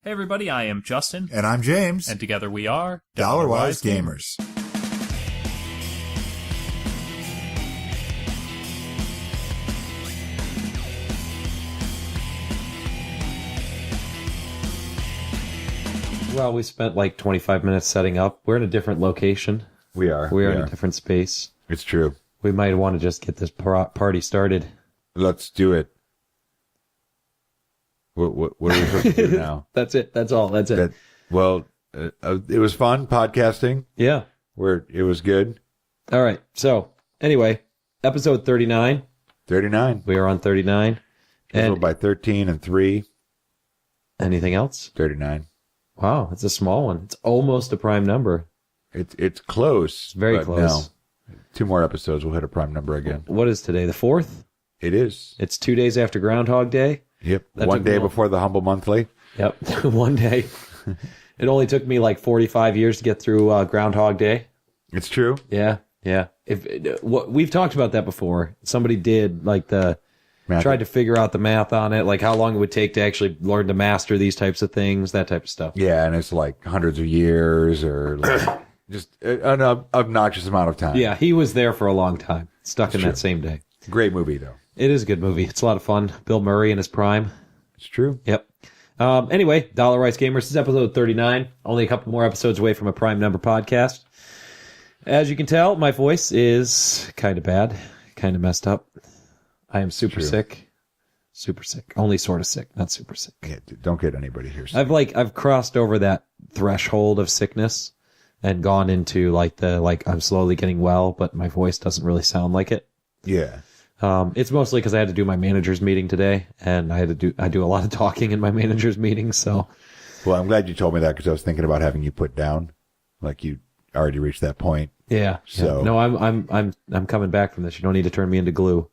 Hey everybody, I am Justin. And I'm James. And together we are Dollarwise Gamers. Well, we spent like 25 minutes setting up. We're in a different location. We are. We are in a different space. It's true. We might want to just get this party started. Let's do it. What are we supposed to do now? That's it. That's all. That's it. It was fun podcasting. Yeah. It was good. All right. So, anyway, episode 39. 39. We are on 39. And by 13 and 3. Anything else? 39. Wow, it's a small one. It's almost a prime number. It's close. It's very close. No. 2 more episodes, we'll hit a prime number again. What is today? The 4th? It is. It's 2 days after Groundhog Day. Yep. One day before the Humble Monthly. Yep. 1 day. It only took me like 45 years to get through Groundhog Day. It's true. Yeah. Yeah. We've talked about that before. Somebody did like tried to figure out the math on it, like how long it would take to actually learn to master these types of things, that type of stuff. Yeah, and it's like hundreds of years or like just an obnoxious amount of time. Yeah, he was there for a long time, stuck in that same day. Great movie, though. It is a good movie. It's a lot of fun. Bill Murray in his prime. It's true. Yep. Anyway, Dollarwise Gamer. This is episode 39. Only a couple more episodes away from a prime number podcast. As you can tell, my voice is kind of bad, kind of messed up. I am super sick. Super sick. Only sort of sick, not super sick. Yeah, don't get anybody here sick. I've crossed over that threshold of sickness and gone into I'm slowly getting well, but my voice doesn't really sound like it. Yeah. It's mostly because I had to do my manager's meeting today, and I do a lot of talking in my manager's meeting. So, well, I'm glad you told me that because I was thinking about having you put down, like you already reached that point. Yeah. So no, I'm coming back from this. You don't need to turn me into glue.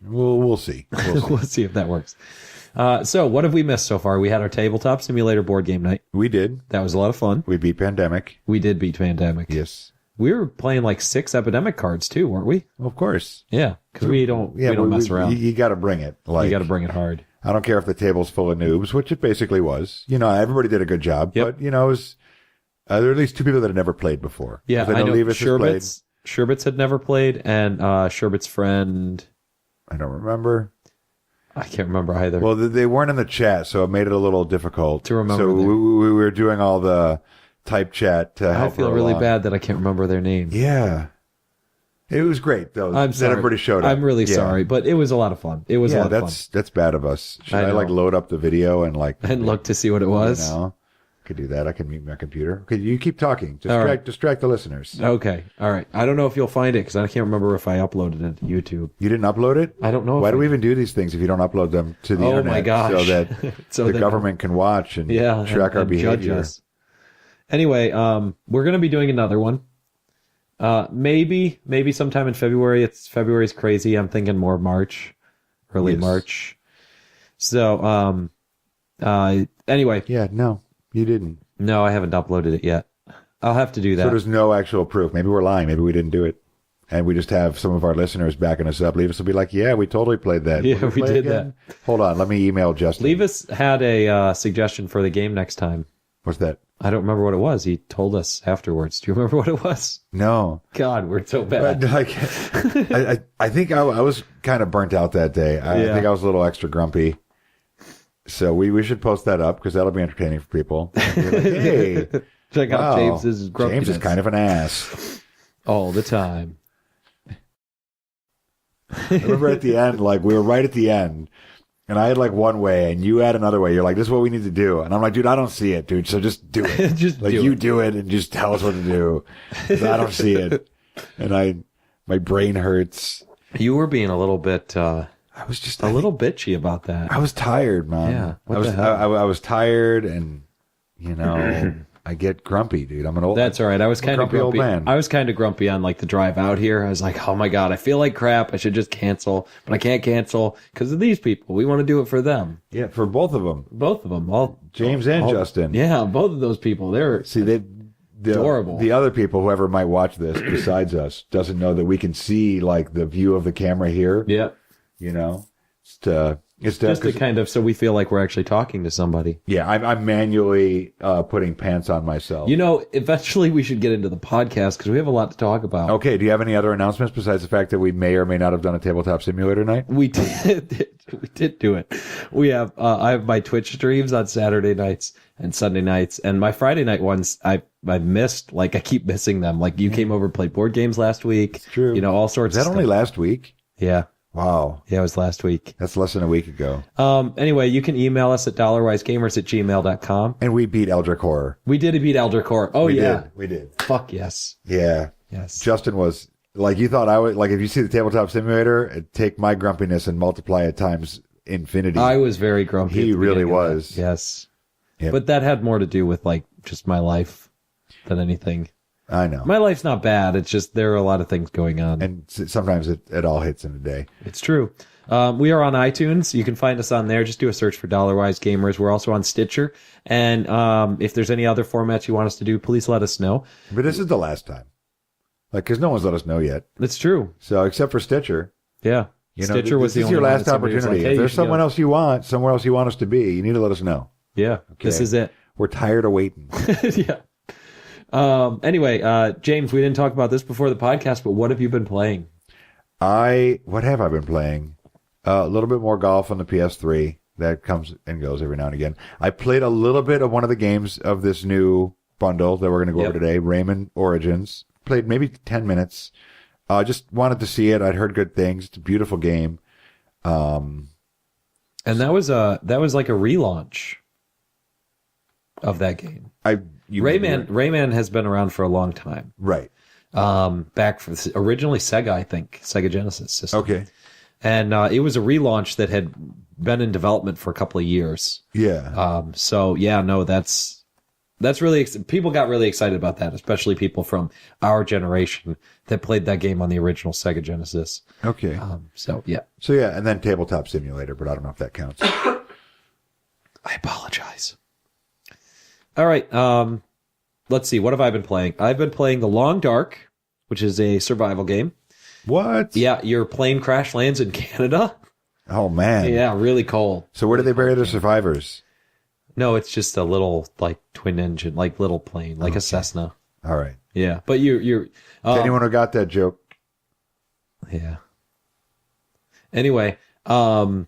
We'll see. We'll see if that works. So, what have we missed so far? We had our Tabletop Simulator board game night. We did. That was a lot of fun. We beat Pandemic. We did beat Pandemic. Yes. We were playing like 6 Epidemic cards too, weren't we? Of course. Yeah, because we don't mess around. You got to bring it. You got to bring it hard. I don't care if the table's full of noobs, which it basically was. You know, everybody did a good job, but you know, it was there were at least 2 people that had never played before. Yeah, I know. Sherbets had never played, and Sherbet's friend. I don't remember. I can't remember either. Well, they weren't in the chat, so it made it a little difficult to remember. So we were doing all the type chat to help. I feel really bad that I can't remember their names. Yeah. It was great, though. I'm sorry. That everybody showed up. I'm really sorry, but it was a lot of fun. It was a lot of fun. That's bad of us. Should I load up the video and look to see what it was? You know, I could do that. I can mute my computer. Okay, you keep talking. Distract the listeners. Okay. All right. I don't know if you'll find it because I can't remember if I uploaded it to YouTube. You didn't upload it? I don't know. Why do we even do these things if you don't upload them to the internet? Oh my gosh. So that the government can watch and track our behavior. Judge us. Anyway, we're going to be doing another one. Maybe sometime in February. February's crazy. I'm thinking more March, early March. So, anyway. Yeah, no, you didn't. No, I haven't uploaded it yet. I'll have to do that. So there's no actual proof. Maybe we're lying. Maybe we didn't do it. And we just have some of our listeners backing us up. Levis will be like, yeah, we totally played that. Yeah, we did that. Hold on. Let me email Justin. Levis had a suggestion for the game next time. What's that? I don't remember what it was. He told us afterwards. Do you remember what it was? No. God, we're so bad. I think I was kind of burnt out that day. I think I was a little extra grumpy. So we should post that up because that'll be entertaining for people. Like, hey, check out James's grumpiness. James is kind of an ass. All the time. I remember at the end, we were right at the end. And I had one way, and you had another way. You're like, this is what we need to do. And I'm like, dude, I don't see it, dude. So just do it. Do it and just tell us what to do. 'Cause I don't see it. And my brain hurts. You were being a little bit, I was just a little bitchy about that. I was tired, man. Yeah. I was tired, and, I get grumpy, dude. I'm an old. That's all right. I was kind of grumpy. Old man. I was kind of grumpy on the drive out here. I was like, oh my God, I feel like crap. I should just cancel, but I can't cancel because of these people. We want to do it for them. Yeah, for both of them. Both of them. James and Justin. Yeah, both of those people. They're adorable. The other people, whoever might watch this besides us, doesn't know that we can see the view of the camera here. Yeah. It's to It's just to kind of so we feel like we're actually talking to somebody. Yeah, I'm manually putting pants on myself. You know, eventually we should get into the podcast because we have a lot to talk about. Okay, do you have any other announcements besides the fact that we may or may not have done a Tabletop Simulator night? We did do it. We have I have my Twitch streams on Saturday nights and Sunday nights, and my Friday night ones I missed. Like I keep missing them. Like you came over and played board games last week. It's true. You know, all sorts. Is that of only stuff. last week? Yeah. Wow. Yeah, it was last week. That's less than a week ago. Anyway, you can email us at dollarwisegamers@gmail.com. And we beat Eldritch Horror. We did beat Eldritch Horror. Oh, yeah. We did. Fuck yes. Yeah. Yes. Justin was, like, you thought I would, like, if you see the Tabletop Simulator, take my grumpiness and multiply it times infinity. I was very grumpy. He at the really beginning of was. that. Yes. Yep. But that had more to do with, like, just my life than anything. I know. My life's not bad. It's just there are a lot of things going on. And sometimes it all hits in a day. It's true. We are on iTunes. You can find us on there. Just do a search for Dollarwise Gamers. We're also on Stitcher. And if there's any other formats you want us to do, please let us know. But this is the last time. Like, because no one's let us know yet. It's true. So, except for Stitcher. Yeah. You know, Stitcher was the this is only your one last that somebody was opportunity. like, hey, if there's you should someone go. else you want, somewhere else you want us to be, you need to let us know. Yeah. Okay. This is it. We're tired of waiting. Yeah. Anyway, James, we didn't talk about this before the podcast, but what have you been playing? What have I been playing? A little bit more golf on the PS3. That comes and goes every now and again. I played a little bit of one of the games of this new bundle that we're going to go over today, Rayman Origins. Played maybe 10 minutes. Just wanted to see it. I'd heard good things. It's a beautiful game. And that was like a relaunch of that game. Rayman has been around for a long time. Right. Back for originally Sega, I think, Sega Genesis system. Okay. And it was a relaunch that had been in development for a couple of years. Yeah. So yeah, no, that's really people got really excited about that, especially people from our generation that played that game on the original Sega Genesis. Okay. So yeah. So yeah, and then Tabletop Simulator, but I don't know if that counts. I apologize. All right. Let's see. What have I been playing? I've been playing The Long Dark, which is a survival game. What? Yeah, your plane crash lands in Canada. Oh man. Yeah, really cold. So where do they bury their survivors? No, it's just a little like twin engine, like little plane, like a Cessna. All right. Yeah, but you're. To anyone who got that joke. Yeah. Anyway, what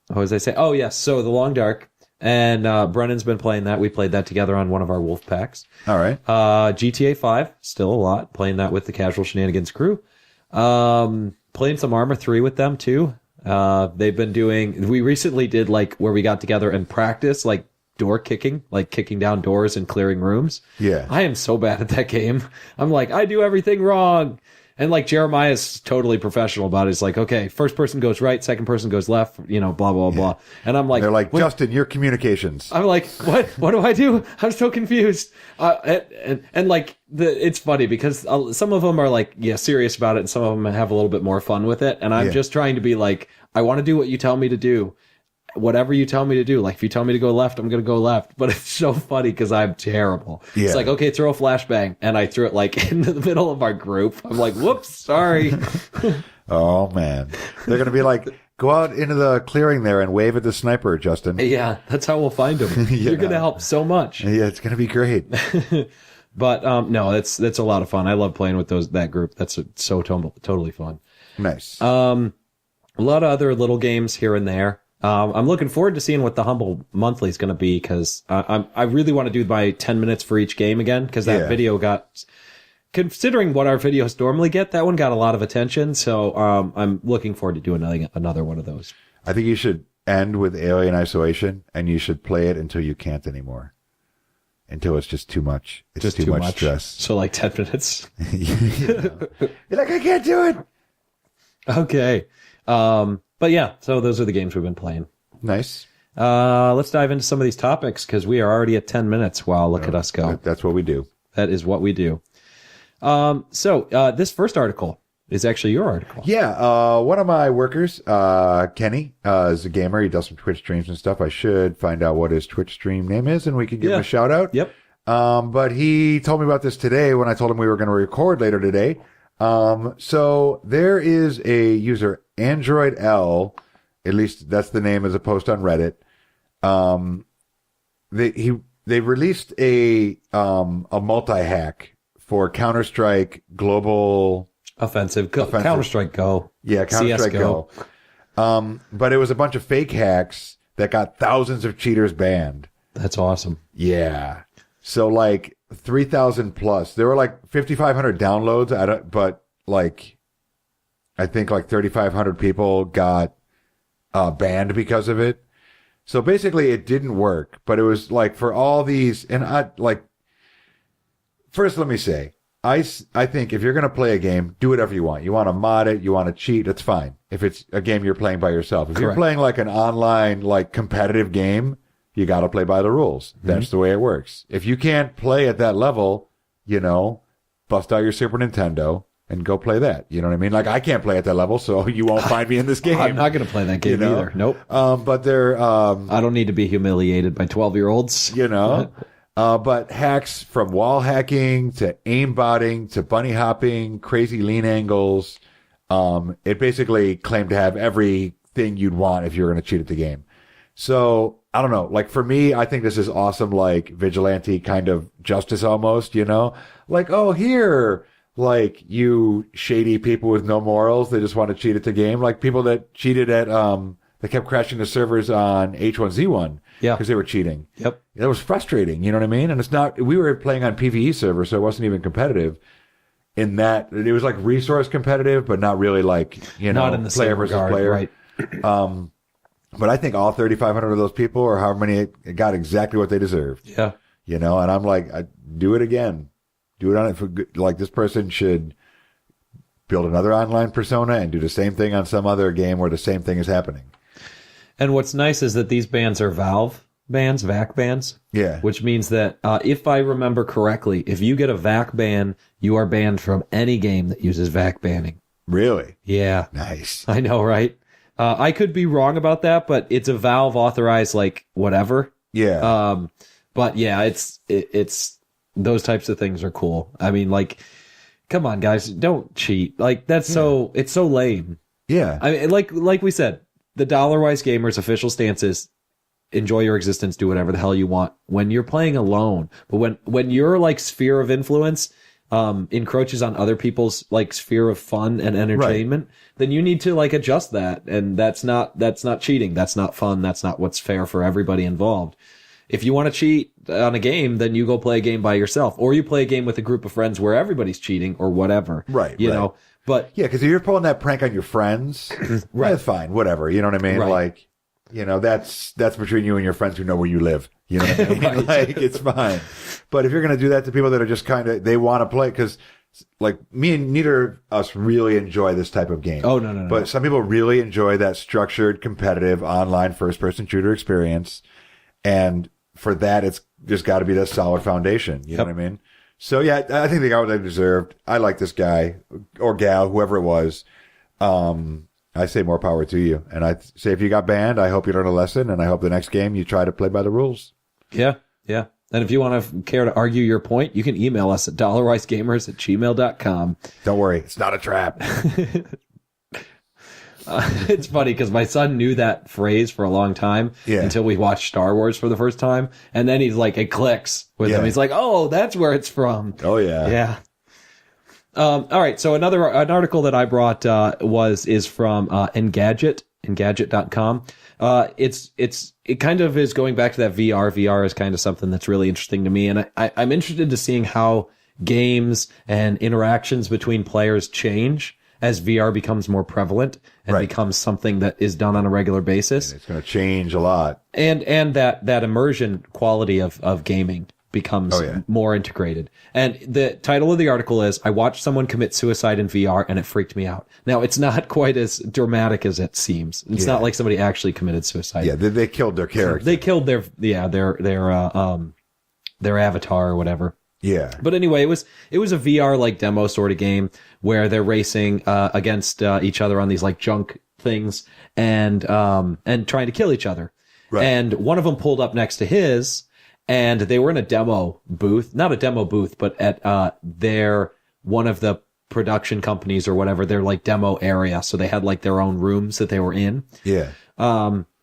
was I saying? Oh yes, so The Long Dark. And Brennan's been playing that. We played that together on one of our wolf packs. All right. GTA 5, still a lot. Playing that with the Casual Shenanigans crew. Playing some Arma 3 with them, too. They've been doing... We recently did, like, where we got together and practice, like, door kicking. Like, kicking down doors and clearing rooms. Yeah. I am so bad at that game. I'm like, I do everything wrong. And like Jeremiah's totally professional about it. It's like, okay, first person goes right, second person goes left, you know, blah, blah, blah. And I'm like, they're like, Justin, your communications. I'm like, what? What do I do? I'm so confused. And like, it's funny because some of them are like, yeah, serious about it. And some of them have a little bit more fun with it. And I'm just trying to be like, I want to do what you tell me to do. Whatever you tell me to do. Like, if you tell me to go left, I'm going to go left. But it's so funny because I'm terrible. Yeah. It's like, okay, throw a flashbang. And I threw it like into the middle of our group. I'm like, whoops, sorry. Oh, man. They're going to be like, go out into the clearing there and wave at the sniper, Justin. Yeah, that's how we'll find them. You're going to help so much. Yeah, it's going to be great. But no, that's a lot of fun. I love playing with that group. That's so totally fun. Nice. A lot of other little games here and there. I'm looking forward to seeing what the Humble Monthly is going to be because I really want to do my 10 minutes for each game again because that video got, considering what our videos normally get, that one got a lot of attention. So I'm looking forward to doing another one of those. I think you should end with Alien Isolation and you should play it until you can't anymore. Until it's just too much. It's just too much stress. So like 10 minutes. You're like, I can't do it. Okay. But yeah, so those are the games we've been playing. Nice. Let's dive into some of these topics because we are already at 10 minutes. Wow, look at us go. That's what we do. That is what we do. So this first article is actually your article. Yeah, one of my workers, Kenny, is a gamer. He does some Twitch streams and stuff. I should find out what his Twitch stream name is, and we can give him a shout out. Yep. But he told me about this today when I told him we were going to record later today. So there is a user, Android L, At least that's the name as a post on Reddit. They released a multi-hack for Counter-Strike Global Offensive. Counter-Strike Go. Yeah, Counter-Strike Go. But it was a bunch of fake hacks that got thousands of cheaters banned. That's awesome. Yeah. So like 3,000 plus. There were like 5,500 downloads. But like, I think like 3,500 people got banned because of it. So basically it didn't work, but it was like for all these, and first let me say, I think if you're going to play a game, do whatever you want. You want to mod it, you want to cheat, that's fine. If it's a game you're playing by yourself. If you're playing like an online, like competitive game, you got to play by the rules. That's the way it works. If you can't play at that level, bust out your Super Nintendo and go play that. You know what I mean? Like, I can't play at that level, so you won't find me in this game. I'm not going to play that game either. Nope. But they're... I don't need to be humiliated by 12-year-olds. But hacks from wall hacking to aimbotting to bunny hopping, crazy lean angles. It basically claimed to have everything you'd want if you were going to cheat at the game. So, I don't know. Like, for me, I think this is awesome, like, vigilante kind of justice almost, Like, oh, here... Like, you shady people with no morals, they just want to cheat at the game. Like people that cheated at, they kept crashing the servers on H1Z1. Yeah. Because they were cheating. Yep. It was frustrating, you know what I mean? And it's not, we were playing on PvE servers, so it wasn't even competitive in that, it was like resource competitive, but not really like, not in the player same versus regard, player. right. But I think all 3,500 of those people, or however many, got exactly what they deserved. Yeah. And I'm like, do it again. Do it on it for good. Like, this person should build another online persona and do the same thing on some other game where the same thing is happening. And what's nice is that these bans are Valve bans, VAC bans. Yeah. Which means that if I remember correctly, if you get a VAC ban, you are banned from any game that uses VAC banning. Really? Yeah. Nice. I know, right? I could be wrong about that, but it's a Valve authorized, like, whatever. Yeah. But yeah, it's those types of things are cool. I mean, like, come on, guys, don't cheat. Like, it's so lame. Yeah. I mean, like we said, the Dollarwise Gamer's official stance is enjoy your existence, do whatever the hell you want when you're playing alone. But when your like sphere of influence encroaches on other people's like sphere of fun and entertainment, then you need to like adjust that. And that's not cheating. That's not fun. That's not what's fair for everybody involved. If you want to cheat on a game, then you go play a game by yourself, or you play a game with a group of friends where everybody's cheating or whatever. Right. You know, but yeah, because if you're pulling that prank on your friends, that's fine, whatever. You know what I mean? Right. Like, that's between you and your friends who know where you live. You know what I mean? Like, it's fine. But if you're going to do that to people that are just kind of, they want to play, because like me and neither of us really enjoy this type of game. Oh, no. But some people really enjoy that structured, competitive, online first-person shooter experience. And for that, it's just got to be that solid foundation. You know what I mean? So, yeah, I think they got what they deserved. I like this guy or gal, whoever it was. I say more power to you. And I say if you got banned, I hope you learn a lesson. And I hope the next game you try to play by the rules. Yeah. And if you want to care to argue your point, you can email us at dollarwisegamers@gmail.com. Don't worry. It's not a trap. It's funny because my son knew that phrase for a long time until we watched Star Wars for the first time. And then he's like, it clicks with him. He's like, oh, that's where it's from. Oh, yeah. Yeah. All right. So an article that I brought is from Engadget.com. It kind of is going back to that VR. VR is kind of something that's really interesting to me. And I'm interested to seeing how games and interactions between players change as VR becomes more prevalent and becomes something that is done on a regular basis. And it's going to change a lot. And that immersion quality of gaming becomes more integrated. And the title of the article is, I watched someone commit suicide in VR and it freaked me out. Now, it's not quite as dramatic as it seems. It's not like somebody actually committed suicide. Yeah, they killed their character. They killed their avatar or whatever. Yeah. But anyway, it was a VR like demo sort of game where they're racing against each other on these like junk things and trying to kill each other. Right. And one of them pulled up next to his, and they were in a demo booth, not a demo booth, but at one of the production companies or whatever, their like demo area. So they had like their own rooms that they were in. Yeah.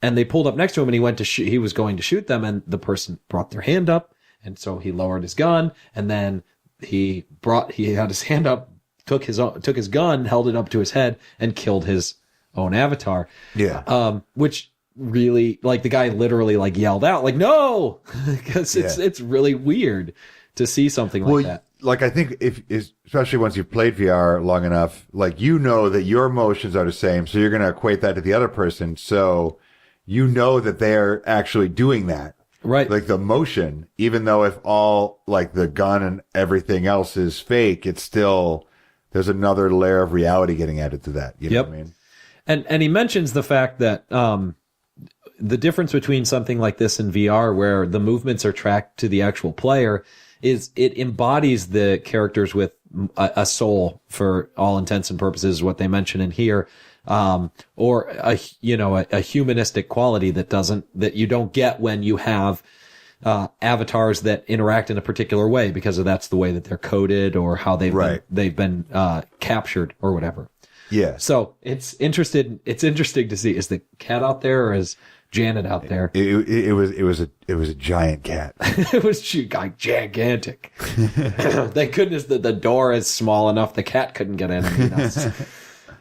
And they pulled up next to him, and he was going to shoot them, and the person brought their hand up, and so he lowered his gun, and then he had his hand up, took his gun, held it up to his head, and killed his own avatar. Yeah. Which really, like, the guy literally like yelled out like, no, because it's really weird to see something like that. Like, I think especially once you've played VR long enough, like, you know that your motions are the same. So you're going to equate that to the other person. So you know that they're actually doing that. Right. Like the motion, even though if all like the gun and everything else is fake, it's still, there's another layer of reality getting added to that. You know what I mean? And he mentions the fact that, the difference between something like this in VR, where the movements are tracked to the actual player, is it embodies the characters with a soul for all intents and purposes, what they mention in here, or a humanistic quality that you don't get when you have avatars that interact in a particular way, because that's the way that they're coded or how they've been captured or whatever. Yeah. So it's interesting to see, is the cat out there or is Janet out there? It was a giant cat. It was gigantic. Thank goodness that the door is small enough the cat couldn't get in and eat us.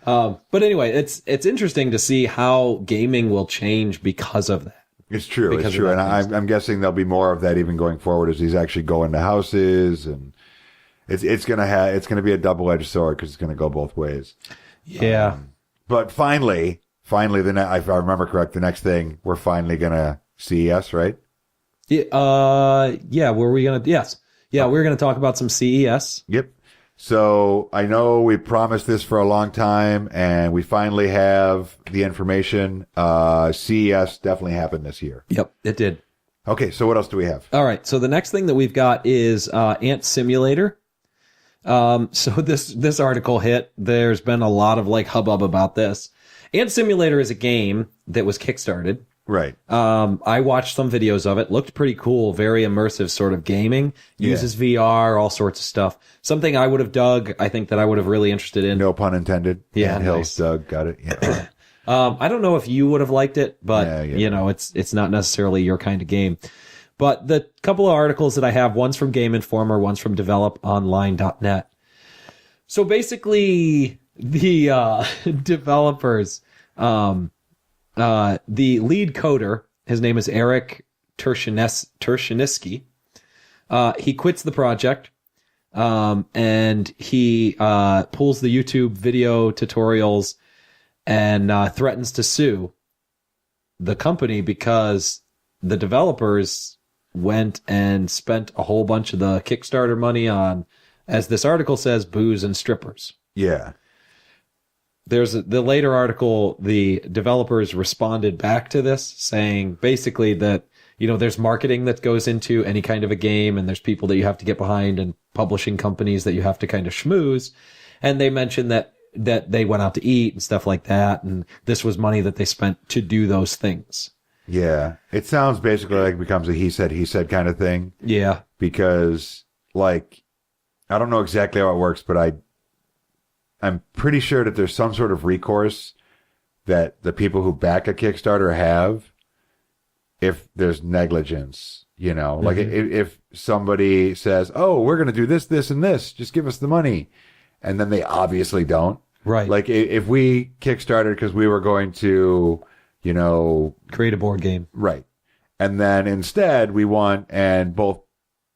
But anyway, it's interesting to see how gaming will change because of that. It's true. It's true. And I'm guessing there'll be more of that even going forward as he's actually going to houses, and it's going to be a double-edged sword because it's going to go both ways. Yeah. But finally, if I remember correct, the next thing we're finally going to CES, right? Yeah. Were we going to? Yes. Yeah. We're going to talk about some CES. Yep. So I know we promised this for a long time, and we finally have the information. CES definitely happened this year. Yep, it did. Okay. So what else do we have? All right. So the next thing that we've got is Ant Simulator. So this article hit. There's been a lot of like hubbub about this. Ant Simulator is a game that was kickstarted. Right. I watched some videos of it. Looked pretty cool. Very immersive sort of gaming. Uses VR, all sorts of stuff. Something I would have dug. I think that I would have really interested in. No pun intended. Yeah. Hills, Doug, got it. Yeah. I don't know if you would have liked it, but it's not necessarily your kind of game. But the couple of articles that I have, one's from Game Informer, one's from developonline.net. So basically, the developers, the lead coder, his name is Eric Tershiniski. He quits the project, and he pulls the YouTube video tutorials and threatens to sue the company because the developers went and spent a whole bunch of the Kickstarter money on, as this article says, booze and strippers. Yeah. There's the later article, the developers responded back to this saying basically that, there's marketing that goes into any kind of a game, and there's people that you have to get behind and publishing companies that you have to kind of schmooze. And they mentioned that they went out to eat and stuff like that. And this was money that they spent to do those things. Yeah. It sounds basically like it becomes a he said kind of thing. Yeah. Because, like, I don't know exactly how it works, but I'm pretty sure that there's some sort of recourse that the people who back a Kickstarter have if there's negligence, like if somebody says, oh, we're going to do this, this, and this, just give us the money. And then they obviously don't. Right. Like if we Kickstarted because we were going to, create a board game. Right. And then instead we went and both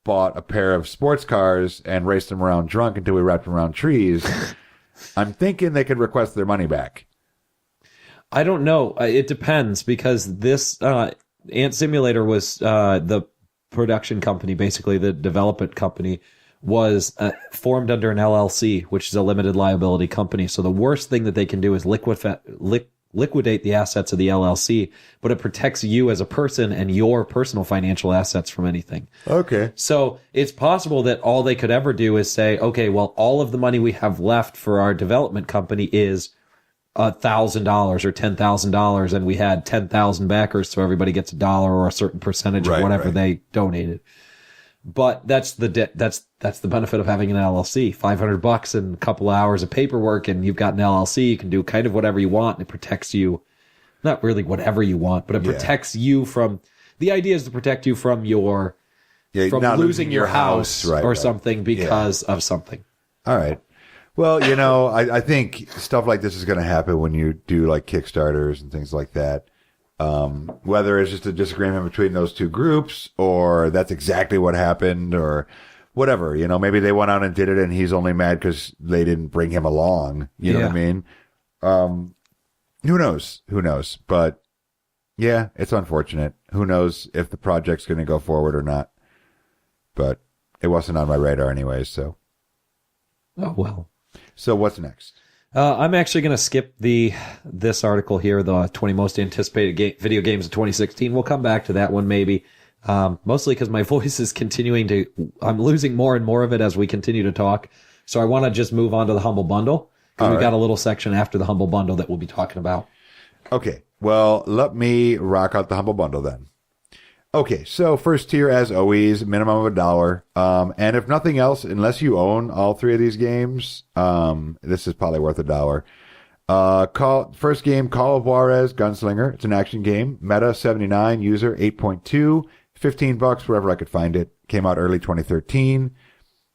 bought a pair of sports cars and raced them around drunk until we wrapped them around trees. I'm thinking they could request their money back. I don't know. It depends, because this Ant Simulator was the production company, basically the development company, was formed under an LLC, which is a limited liability company. So the worst thing that they can do is liquidate the assets of the LLC, but it protects you as a person and your personal financial assets from anything. Okay. So it's possible that all they could ever do is say, okay, well, all of the money we have left for our development company is $1,000 or $10,000, and we had 10,000 backers, so everybody gets $1 or a certain percentage of whatever they donated. But that's the benefit of having an LLC. $500 and a couple hours of paperwork, and you've got an LLC. You can do kind of whatever you want, and it protects you not really whatever you want, but it protects you from, the idea is to protect you from from losing your house or something because of something. All right. Well, I think stuff like this is going to happen when you do like Kickstarters and things like that. Whether it's just a disagreement between those two groups or that's exactly what happened or whatever, maybe they went out and did it and he's only mad because they didn't bring him along. You know what I mean? Who knows? But yeah, it's unfortunate. Who knows if the project's going to go forward or not? But it wasn't on my radar anyways, so. Oh, well. So what's next? I'm actually going to skip this article here, the 20 most anticipated video games of 2016. We'll come back to that one maybe. Mostly because my voice is I'm losing more and more of it as we continue to talk. So I want to just move on to the Humble Bundle. Because we've got a little section after the Humble Bundle that we'll be talking about. Okay. Well, let me rock out the Humble Bundle then. Okay, so first tier, as always, minimum of $1. And if nothing else, unless you own all three of these games, this is probably worth $1. First game, Call of Juarez Gunslinger. It's an action game. Meta 79, user 8.2, $15, wherever I could find it. Came out early 2013.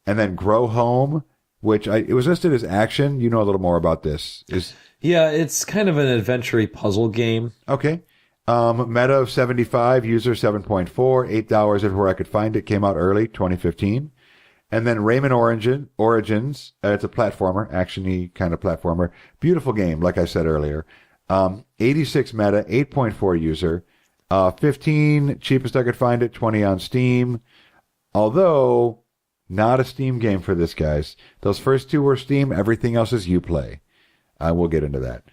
And then Grow Home, which it was listed as action. You know a little more about this. Yeah, it's kind of an adventure puzzle game. Okay. Meta of 75, user 7.4, $8 everywhere I could find it. Came out early, 2015. And then Rayman Origins. It's a platformer, action-y kind of platformer. Beautiful game, like I said earlier. 86 meta, 8.4 user. 15, cheapest I could find it, 20 on Steam. Although, not a Steam game for this, guys. Those first two were Steam. Everything else is Uplay. We'll get into that.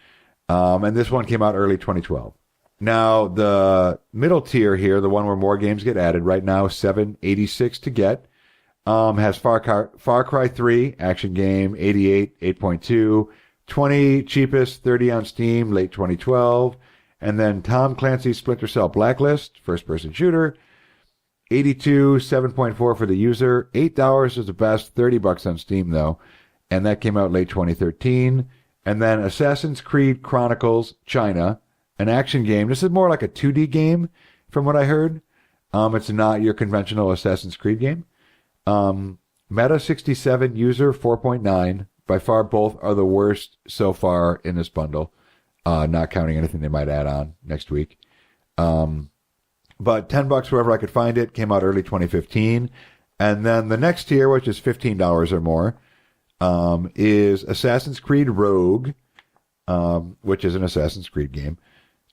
And this one came out early 2012. Now, the middle tier here, the one where more games get added, right now, $7.86 to get, has Far Cry 3, action game, 88, 8.2, 20 cheapest, 30 on Steam, late 2012, and then Tom Clancy's Splinter Cell Blacklist, first-person shooter, 82, 7.4 for the user, $8 is the best, $30 on Steam, though, and that came out late 2013, and then Assassin's Creed Chronicles China, an action game. This is more like a 2D game, from what I heard. It's not your conventional Assassin's Creed game. Meta 67, user 4.9. By far, both are the worst so far in this bundle, not counting anything they might add on next week. But $10 wherever I could find it. Came out early 2015. And then the next tier, which is $15 or more, is Assassin's Creed Rogue, which is an Assassin's Creed game.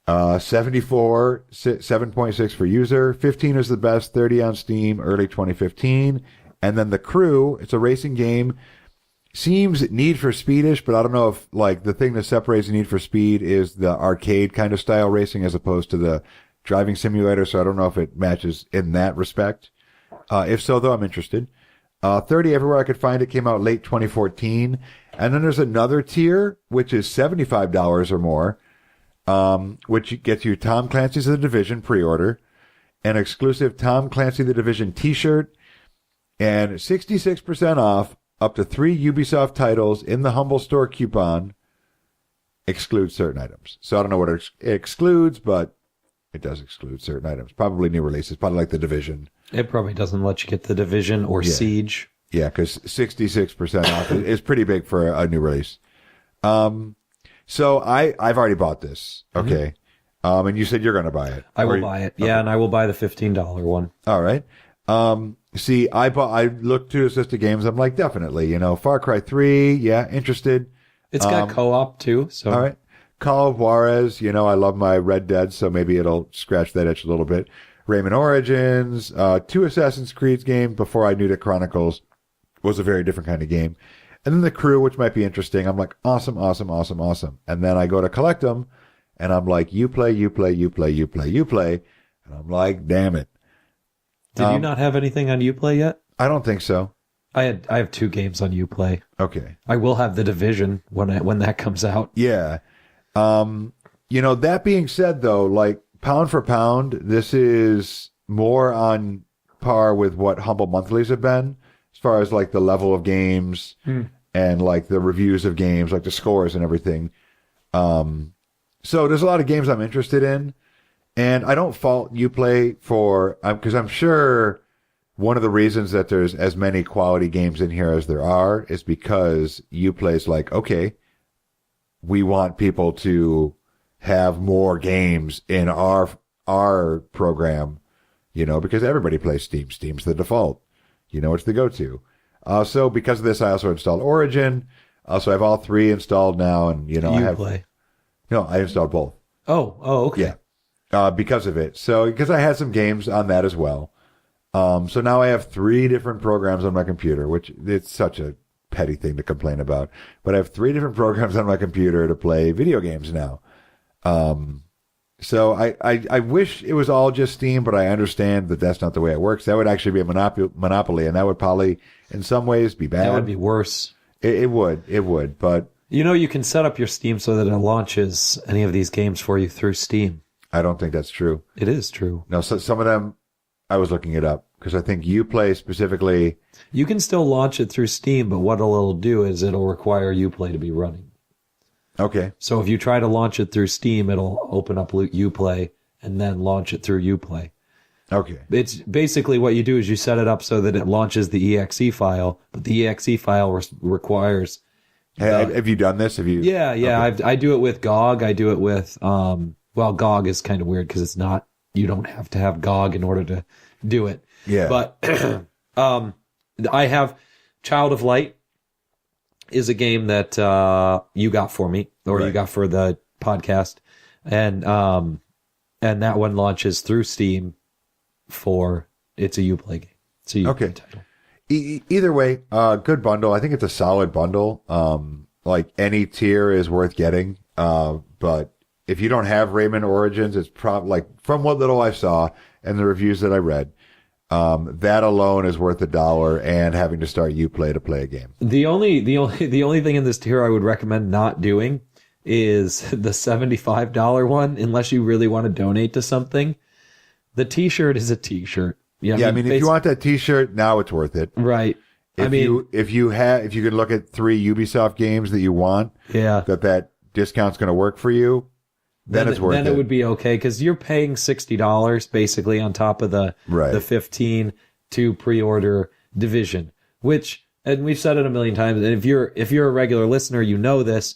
74, 7.6 for user. 15 is the best, 30 on Steam, early 2015. And then The Crew, it's a racing game. Seems Need for Speedish, but I don't know if, like, the thing that separates Need for Speed is the arcade kind of style racing as opposed to the driving simulator, so I don't know if it matches in that respect. If so, though, I'm interested. 30 everywhere I could find it, came out late 2014. And then there's another tier, which is $75 or more, which gets you Tom Clancy's The Division pre-order, an exclusive Tom Clancy The Division t-shirt, and 66% off up to 3 Ubisoft titles in the Humble Store coupon, excludes certain items. So I don't know what it excludes, but it does exclude certain items. Probably new releases, probably like The Division. It probably doesn't let you get The Division or Siege. Yeah, because 66% off is pretty big for a new release. So I've already bought this. Okay. Mm-hmm. And you said you're going to buy it. I will buy it. Yeah, and I will buy the $15 one. All right. See, I looked to assist the games. I'm like, definitely, Far Cry 3. Yeah, interested. It's got co-op too. So. All right. Call of Juarez. I love my Red Dead, so maybe it'll scratch that itch a little bit. Rayman Origins, 2 Assassin's Creed games before I knew that Chronicles was a very different kind of game. And then The Crew, which might be interesting. I'm like, awesome. And then I go to collect them, and I'm like, you play. And I'm like, damn it. Did you not have anything on Uplay yet? I don't think so. I have 2 games on Uplay. Okay. I will have The Division when that comes out. Yeah. That being said, though, like, pound for pound, this is more on par with what Humble Monthlies have been, as far as, like, the level of games and, like, the reviews of games, like the scores and everything. So there's a lot of games I'm interested in, and I don't fault Uplay for, because I'm sure one of the reasons that there's as many quality games in here as there are is because Uplay's like, okay, we want people to have more games in our program, because everybody plays Steam. Steam's the default. It's the go-to. So because of this, I also installed Origin. Also, I have all 3 installed now, and I have. Uplay. No, I installed both. Oh, okay. Yeah, because of it. So because I had some games on that as well. So now I have 3 different programs on my computer, which it's such a petty thing to complain about. But I have 3 different programs on my computer to play video games now. So I wish it was all just Steam, but I understand that that's not the way it works. That would actually be a monopoly, and that would probably, in some ways, be bad. That would be worse. It would, but... You can set up your Steam so that it launches any of these games for you through Steam. I don't think that's true. It is true. No, so some of them, I was looking it up, because I think Uplay specifically... You can still launch it through Steam, but what it'll do is it'll require Uplay to be running. Okay. So if you try to launch it through Steam, it'll open up Uplay and then launch it through Uplay. Okay. It's basically what you do is you set it up so that it launches the exe file, but the exe file requires... Have you done this? Yeah. Okay. I do it with GOG. I do it with, GOG is kind of weird because it's not, you don't have to have GOG in order to do it. Yeah. But, I have Child of Light is a game that, you got for me, or you got for the podcast. And that one launches through Steam it's a Uplay game. It's a Uplay title. Either way, good bundle. I think it's a solid bundle. Like any tier is worth getting. But if you don't have Rayman Origins, it's probably, like, from what little I saw and the reviews that I read, that alone is worth $1 and having to start Uplay to play a game. The only thing in this tier I would recommend not doing is the $75 one, unless you really want to donate to something. The T-shirt is a T-shirt. Yeah, I mean, if you want that T-shirt, now it's worth it. Right. If you can look at 3 Ubisoft games that you want, that discount's going to work for you, then it's worth it. Then it would be okay, because you're paying $60 basically on top of the $15 to pre-order Division, which, and we've said it a million times, and if you're a regular listener, you know this.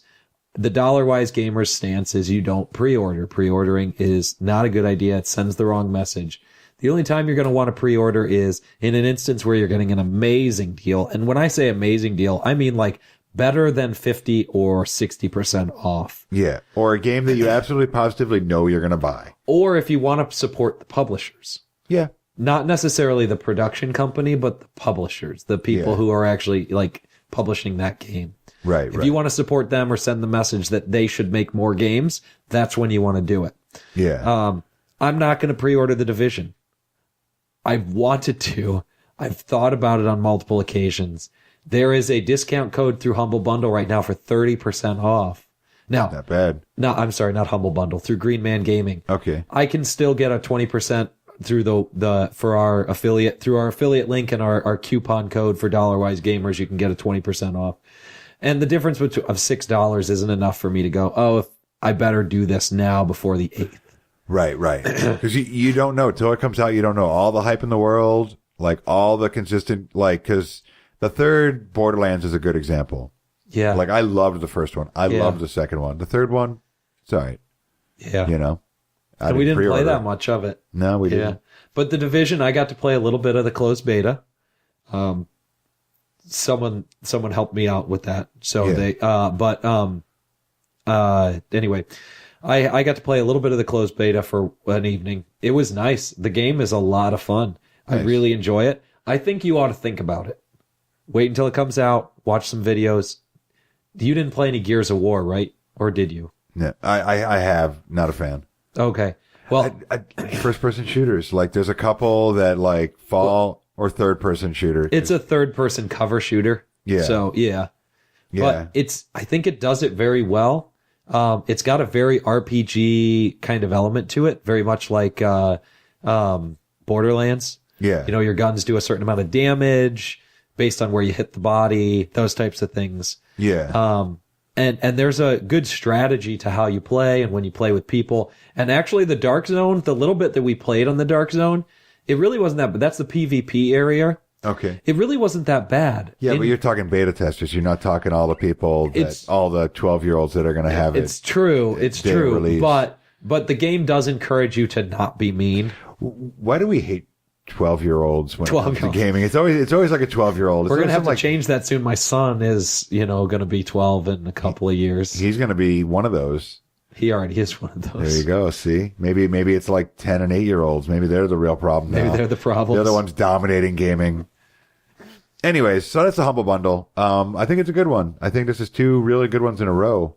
The Dollarwise Gamer's stance is you don't pre-order. Pre-ordering is not a good idea. It sends the wrong message. The only time you're going to want to pre-order is in an instance where you're getting an amazing deal. And when I say amazing deal, I mean like better than 50 or 60% off. Yeah. Or a game that you absolutely positively know you're going to buy. Or if you want to support the publishers. Yeah. Not necessarily the production company, but the publishers, the people who are actually like publishing that game. Right. If you want to support them or send the message that they should make more games, that's when you want to do it. Yeah. I'm not going to pre-order The Division. I've wanted to. I've thought about it on multiple occasions. There is a discount code through Humble Bundle right now for 30% off. Now, not bad. No, I'm sorry, not Humble Bundle, through Green Man Gaming. Okay. I can still get a 20% through through our affiliate link and our coupon code for Dollarwise Gamers. You can get a 20% off. And the difference of $6 isn't enough for me to go, if I better do this now before the 8th. Right. Because you don't know. Till it comes out, you don't know all the hype in the world, like all the consistent, because the third Borderlands is a good example. Yeah. Like, I loved the first one. I loved the second one. The third one, it's all right. Yeah. And we didn't play that much of it. No, we didn't. But The Division, I got to play a little bit of the closed beta. Someone helped me out with that. So anyway, I got to play a little bit of the closed beta for an evening. It was nice. The game is a lot of fun. Nice. I really enjoy it. I think you ought to think about it. Wait until it comes out. Watch some videos. You didn't play any Gears of War, right? Or did you? No, I have. Not a fan. Okay. Well, first-person shooters. Like, there's a couple that fall, or third-person shooter. It's a third-person cover shooter. Yeah. So but I think it does it very well. It's got a very RPG kind of element to it, very much like Borderlands. Yeah. Your guns do a certain amount of damage based on where you hit the body, those types of things. Yeah. And there's a good strategy to how you play and when you play with people. And actually the Dark Zone, the little bit that we played on the Dark Zone, it really wasn't that, but that's the PvP area. Okay. It really wasn't that bad. Yeah, but you're talking beta testers. You're not talking all the people, all the 12-year-olds that are going to have it. It's true. It's true. Release. But the game does encourage you to not be mean. Why do we hate 12-year-olds when it comes to gaming? It's always like a 12-year-old. We're going to have to change that soon. My son is, going to be 12 in a couple of years. He's going to be one of those. He already is one of those. There you go. See, maybe it's like 10 and 8-year-olds. Maybe they're the real problem. Maybe they're the problem. They're the ones dominating gaming. Anyways, so that's the Humble Bundle. I think it's a good one. I think this is 2 really good ones in a row.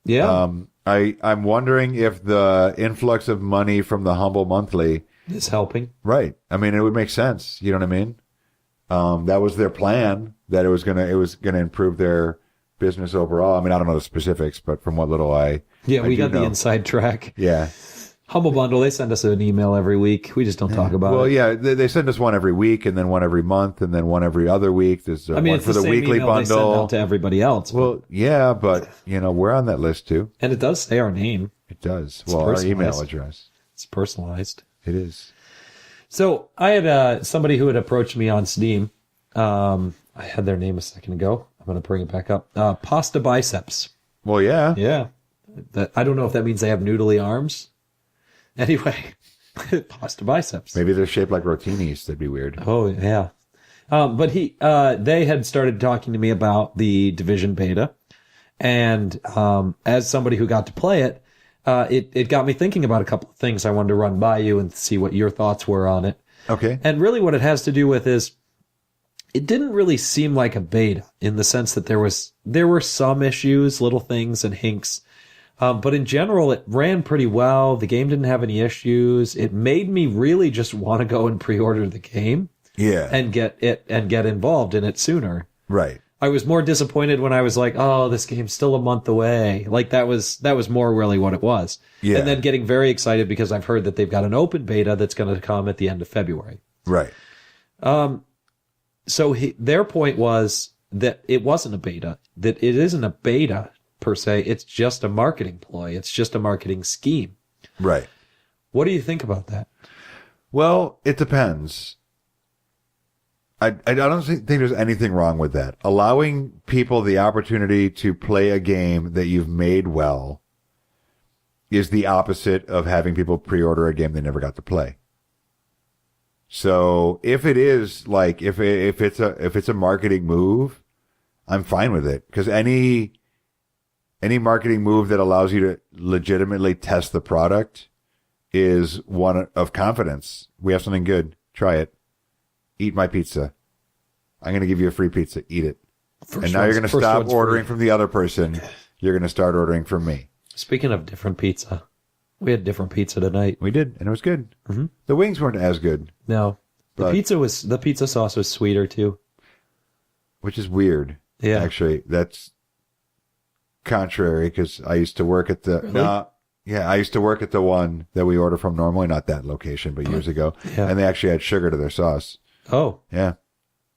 Yeah. I'm wondering if the influx of money from the Humble Monthly is helping. Right. I mean, it would make sense. You know what I mean? That was their plan, that it was gonna improve their business overall. I mean, I don't know the specifics, but from what little we got the inside track. Yeah. Humble Bundle, they send us an email every week. We just don't talk about it. Well, yeah, they send us one every week, and then one every month, and then one every other week. There's one it's for the weekly email bundle. they send out to everybody else. Well, yeah, but we're on that list too. And it does say our name. It does. It's our email address. It's personalized. It is. So I had somebody who had approached me on Steam. I had their name a second ago. I'm going to bring it back up. Pasta Biceps. Well, yeah. Yeah. I don't know if that means they have noodly arms. Anyway, Pasta Biceps. Maybe they're shaped like rotinis. That'd be weird. Oh, yeah. But they had started talking to me about the Division beta. And as somebody who got to play it, it got me thinking about a couple of things I wanted to run by you and see what your thoughts were on it. Okay. And really what it has to do with is it didn't really seem like a beta in the sense that there were some issues, little things and hinks. But in general, it ran pretty well. The game didn't have any issues. It made me really just want to go and pre-order the game. Yeah. And get involved in it sooner. Right. I was more disappointed when I was like, oh, this game's still a month away. Like that was more really what it was. Yeah. And then getting very excited because I've heard that they've got an open beta that's going to come at the end of February. Right. So their point was that it wasn't a beta, that it isn't a beta per se. It's just a marketing ploy. It's just a marketing scheme. Right. What do you think about that? Well, it depends. I don't think there's anything wrong with that. Allowing people the opportunity to play a game that you've made well is the opposite of having people pre-order a game they never got to play. So if it is like, if it's a marketing move, I'm fine with it. Because any marketing move that allows you to legitimately test the product is one of confidence. We have something good. Try it. Eat my pizza. I'm going to give you a free pizza. Eat it. And now you're going to stop ordering from the other person. You're going to start ordering from me. Speaking of different pizza, we had different pizza tonight. We did, and it was good. Mm-hmm. The wings weren't as good. No. The pizza sauce was sweeter too. Which is weird. Yeah. Actually, that's contrary because I used to work at the... Really? I used to work at the one that we order from normally, not that location, but years ago. Yeah. And they actually had sugar to their sauce. Oh. Yeah.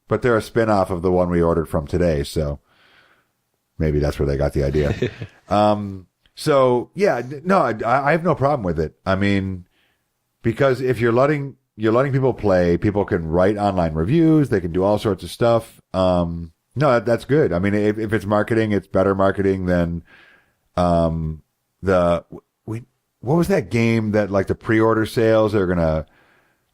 But they're a spin-off of the one we ordered from today, so maybe that's where they got the idea. So, yeah, no, I have no problem with it. I mean, because if you're letting people play, people can write online reviews, they can do all sorts of stuff. No, that's good. I mean, if it's marketing, it's better marketing than what was that game that like the pre-order sales are going to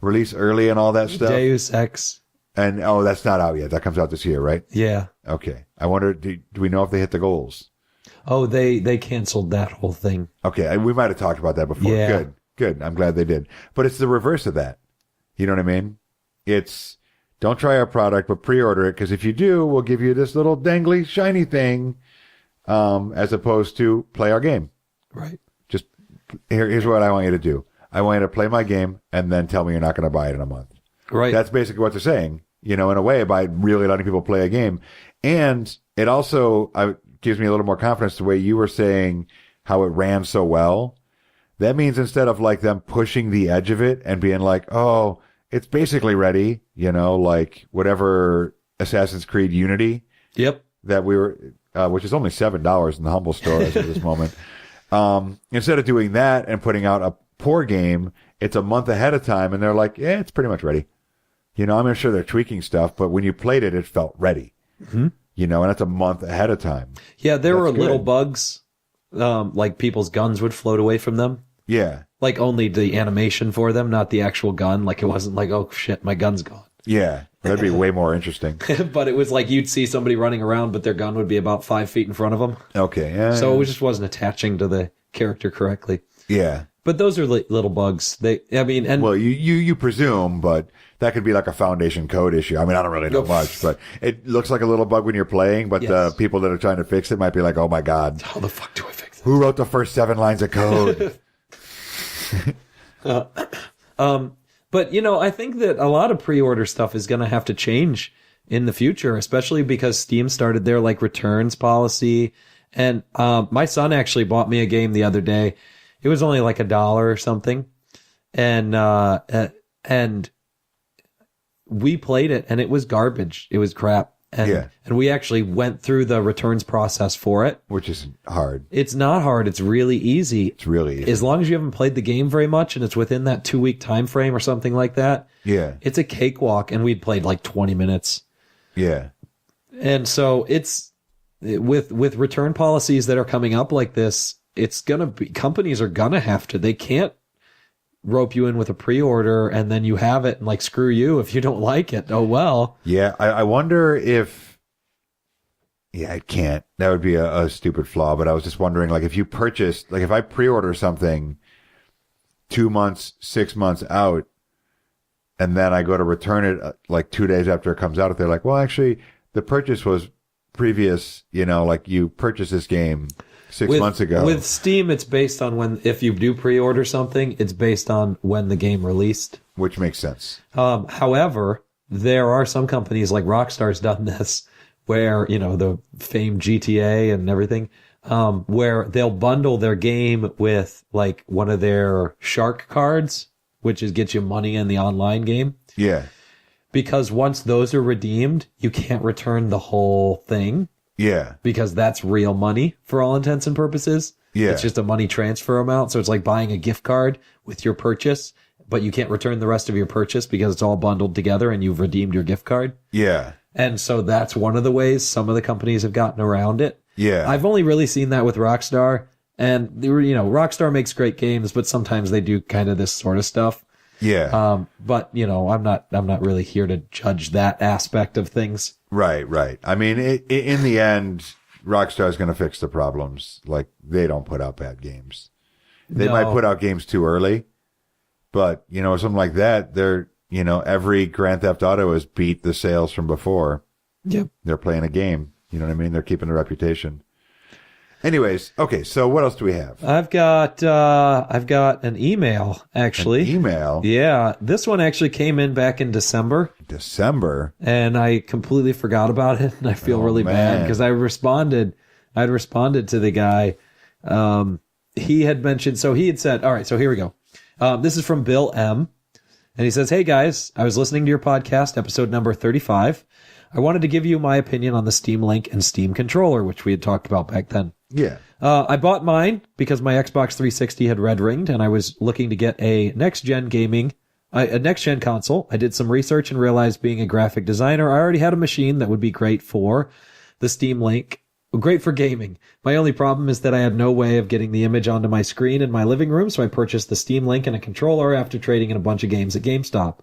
release early and all that stuff? Deus Ex. And, that's not out yet. That comes out this year, right? Yeah. Okay. I wonder, do we know if they hit the goals? Oh, they canceled that whole thing. Okay. We might have talked about that before. Yeah. Good. I'm glad they did. But it's the reverse of that. You know what I mean? It's don't try our product, but pre-order it. Because if you do, we'll give you this little dangly, shiny thing, as opposed to play our game. Right. Just here's what I want you to do. I want you to play my game and then tell me you're not going to buy it in a month. Right. That's basically what they're saying, in a way, by really letting people play a game. And it also gives me a little more confidence the way you were saying how it ran so well. That means instead of like them pushing the edge of it and being like, oh, it's basically ready, like whatever Assassin's Creed Unity. Yep. That we were, which is only $7 in the Humble store as of this moment. Instead of doing that and putting out a poor game, it's a month ahead of time, and they're like, yeah, it's pretty much ready. You know, I'm sure they're tweaking stuff, but when you played it, it felt ready. Mm-hmm. You know, and that's a month ahead of time. Yeah, there were little bugs, like people's guns would float away from them. Yeah. Like only the animation for them, not the actual gun. Like it wasn't like, oh shit, my gun's gone. Yeah, that'd be way more interesting. But it was like you'd see somebody running around, but their gun would be about 5 feet in front of them. Okay, yeah. So it just wasn't attaching to the character correctly. Yeah. But those are little bugs. Well, you presume, but that could be like a foundation code issue. I mean, I don't really know much, but it looks like a little bug when you're playing, but the people that are trying to fix it might be like, oh my God. How the fuck do I fix this? Who wrote the first 7 lines of code? But, you know, I think that a lot of pre-order stuff is going to have to change in the future, especially because Steam started their like returns policy. And my son actually bought me a game the other day. It was only like $1 or something. And we played it and it was garbage. It was crap. And we actually went through the returns process for it. Which isn't hard. It's not hard. It's really easy. It's really easy. As long as you haven't played the game very much and it's within that 2-week time frame or something like that. Yeah. It's a cakewalk, and we'd played like 20 minutes. Yeah. And so it's with return policies that are coming up like this, it's going to be, companies are going to have to, they can't rope you in with a pre-order and then you have it and like, screw you if you don't like it. Oh, well. Yeah. I wonder if, it can't. That would be a stupid flaw, but I was just wondering, like, if you purchase, like, if I pre-order something 2 months, 6 months out, and then I go to return it like 2 days after it comes out, if they're like, well, actually, the purchase was previous, you know, like you purchased this game 6 months ago. With Steam, it's based on when, if you do pre-order something, it's based on when the game released. Which makes sense. However, there are some companies like Rockstar's done this, where, you know, the famed GTA and everything, where they'll bundle their game with like one of their shark cards, which gets you money in the online game. Yeah. Because once those are redeemed, you can't return the whole thing. Yeah. Because that's real money for all intents and purposes. Yeah. It's just a money transfer amount. So it's like buying a gift card with your purchase, but you can't return the rest of your purchase because it's all bundled together and you've redeemed your gift card. Yeah. And so that's one of the ways some of the companies have gotten around it. Yeah. I've only really seen that with Rockstar. And, you know, Rockstar makes great games, but sometimes they do kind of this sort of stuff. Yeah. But, you know, I'm not really here to judge that aspect of things. Right, right. I mean, in the end, Rockstar's going to fix the problems. Like, they don't put out bad games. They might put out games too early, but, you know, something like that, you know, every Grand Theft Auto has beat the sales from before. Yep. They're playing a game. You know what I mean? They're keeping a reputation. Anyways, okay, so what else do we have? I've got an email, actually. An email? Yeah. This one actually came in back in December. December? And I completely forgot about it, and I feel really bad because I'd responded to the guy. He had mentioned, so he had said, all right, so here we go. This is from Bill M. And he says, hey guys, I was listening to your podcast, episode number 35. I wanted to give you my opinion on the Steam Link and Steam controller, which we had talked about back then. Yeah. I bought mine because my Xbox 360 had red ringed and I was looking to get a next-gen console. I did some research and realized, being a graphic designer, I already had a machine that would be great for the Steam Link. Great for gaming. My only problem is that I had no way of getting the image onto my screen in my living room, so I purchased the Steam Link and a controller after trading in a bunch of games at GameStop.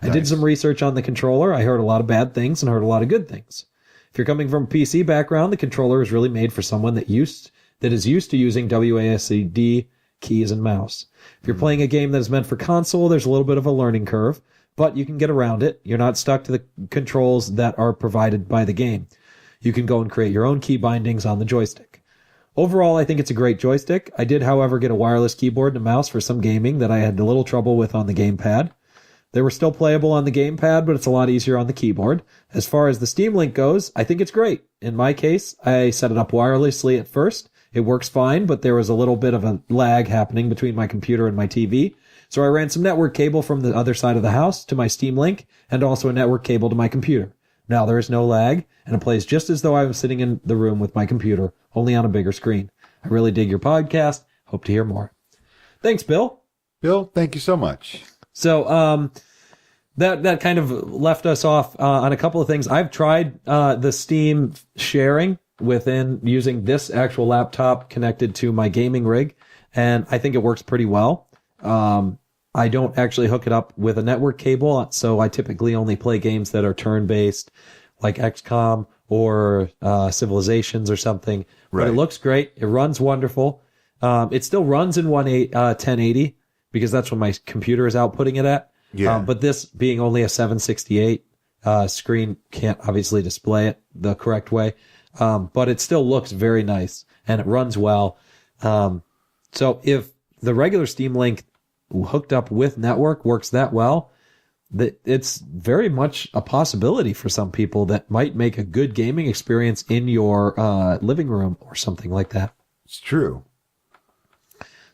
Nice. I did some research on the controller. I heard a lot of bad things and heard a lot of good things. If you're coming from a PC background, the controller is really made for someone that is used to using WASD keys and mouse. If you're playing a game that is meant for console, there's a little bit of a learning curve, but you can get around it. You're not stuck to the controls that are provided by the game. You can go and create your own key bindings on the joystick. Overall, I think it's a great joystick. I did, however, get a wireless keyboard and a mouse for some gaming that I had a little trouble with on the gamepad. They were still playable on the gamepad, but it's a lot easier on the keyboard. As far as the Steam Link goes, I think it's great. In my case, I set it up wirelessly at first. It works fine, but there was a little bit of a lag happening between my computer and my TV. So I ran some network cable from the other side of the house to my Steam Link and also a network cable to my computer. Now there is no lag, and it plays just as though I was sitting in the room with my computer, only on a bigger screen. I really dig your podcast. Hope to hear more. Thanks, Bill. Bill, thank you so much. So, that kind of left us off on a couple of things. I've tried the Steam sharing within using this actual laptop connected to my gaming rig, and I think it works pretty well. I don't actually hook it up with a network cable, so I typically only play games that are turn-based, like XCOM or Civilizations or something. Right. But it looks great. It runs wonderful. It still runs in 1080 because that's what my computer is outputting it at. Yeah. But this being only a 768 screen can't obviously display it the correct way. But it still looks very nice and it runs well. So if the regular Steam Link hooked up with network works that well, that it's very much a possibility for some people that might make a good gaming experience in your living room or something like that. It's true.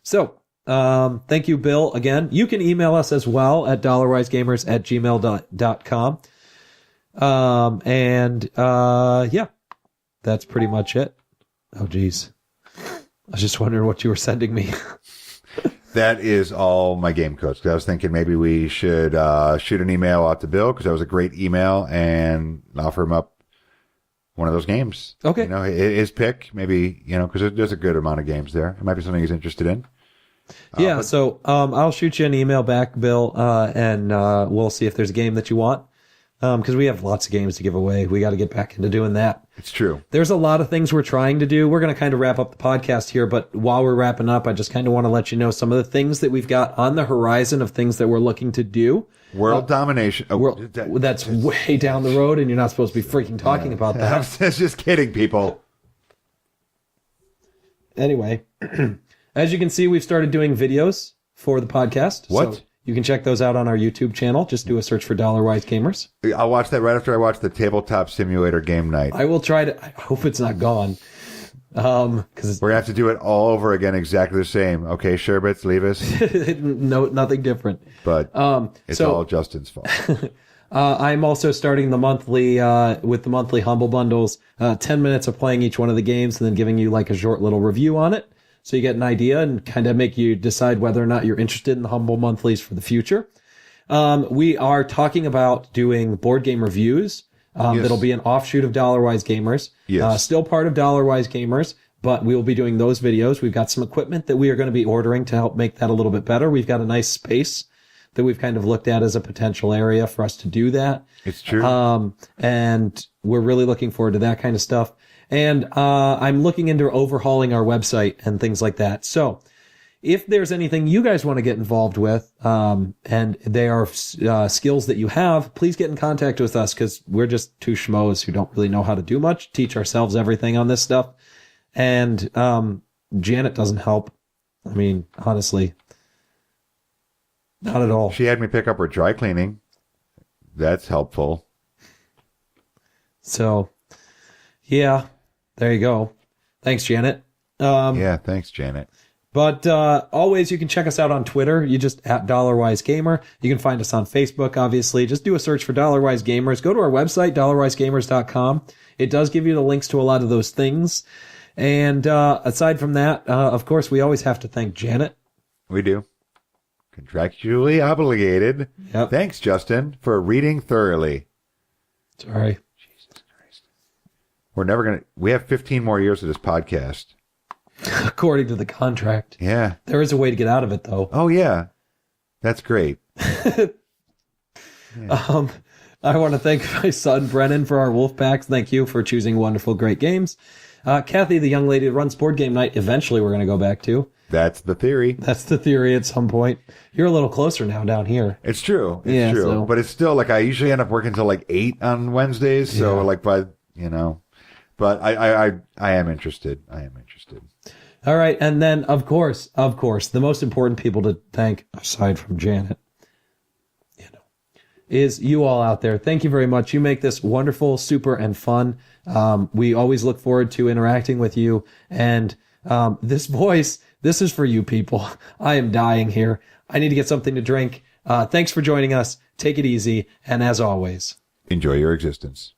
So, thank you, Bill, again. You can email us as well at dollarwisegamers@gmail.com. Yeah, that's pretty much it. Oh, geez. I was just wondering what you were sending me. That is all my game codes. 'Cause I was thinking maybe we should shoot an email out to Bill because that was a great email and offer him up one of those games. Okay. You know, his pick, maybe, you know, because there's a good amount of games there. It might be something he's interested in. Yeah, so I'll shoot you an email back, Bill, and we'll see if there's a game that you want. Because we have lots of games to give away. We got to get back into doing that. It's true. There's a lot of things we're trying to do. We're going to kind of wrap up the podcast here, but while we're wrapping up, I just kind of want to let you know some of the things that we've got on the horizon of things that we're looking to do. World domination. That's way down the road, and you're not supposed to be freaking talking about that. I was just kidding, people. Anyway, as you can see, we've started doing videos for the podcast. What? So you can check those out on our YouTube channel. Just do a search for Dollarwise Gamers. I'll watch that right after I watch the Tabletop Simulator game night. I will try to. I hope it's not gone. Because we're going to have to do it all over again, exactly the same. Okay, Sherbets, leave us. No, nothing different. But it's all Justin's fault. I'm also starting the monthly, with the monthly Humble Bundles, 10 minutes of playing each one of the games and then giving you like a short little review on it. So you get an idea and kind of make you decide whether or not you're interested in the Humble Monthlies for the future. We are talking about doing board game reviews. Yes. That'll be an offshoot of Dollarwise Gamers. Yes. Still part of Dollarwise Gamers, but we will be doing those videos. We've got some equipment that we are going to be ordering to help make that a little bit better. We've got a nice space that we've kind of looked at as a potential area for us to do that. It's true. And we're really looking forward to that kind of stuff. And I'm looking into overhauling our website and things like that. So if there's anything you guys want to get involved with, and they are skills that you have, please get in contact with us because we're just two schmoes who don't really know how to do much, teach ourselves everything on this stuff. And Janet doesn't help. I mean, honestly, not at all. She had me pick up her dry cleaning. That's helpful. So, yeah, there you go. Thanks, Janet. Yeah, thanks, Janet. But always, you can check us out on Twitter. You just at Dollarwise Gamer. You can find us on Facebook, obviously. Just do a search for Dollarwise Gamers. Go to our website, dollarwisegamers.com. It does give you the links to a lot of those things. And aside from that, of course, we always have to thank Janet. We do. Contractually obligated. Yep. Thanks, Justin, for reading thoroughly. Sorry. Jesus Christ. We're never going to... We have 15 more years of this podcast. According to the contract. Yeah. There is a way to get out of it, though. Oh, yeah. That's great. Yeah. I want to thank my son, Brenin, for our wolf packs. Thank you for choosing wonderful, great games. Kathy, the young lady that runs Board Game Night, eventually we're going to go back to. That's the theory. That's the theory at some point. You're a little closer now down here. It's true. It's true. So. But it's still like I usually end up working till like 8 on Wednesdays. So like by, you know, but I am interested. I am interested. All right. And then, of course, the most important people to thank, aside from Janet, you know, is you all out there. Thank you very much. You make this wonderful, super, and fun. We always look forward to interacting with you. And this voice, this is for you people. I am dying here. I need to get something to drink. Thanks for joining us. Take it easy. And as always, enjoy your existence.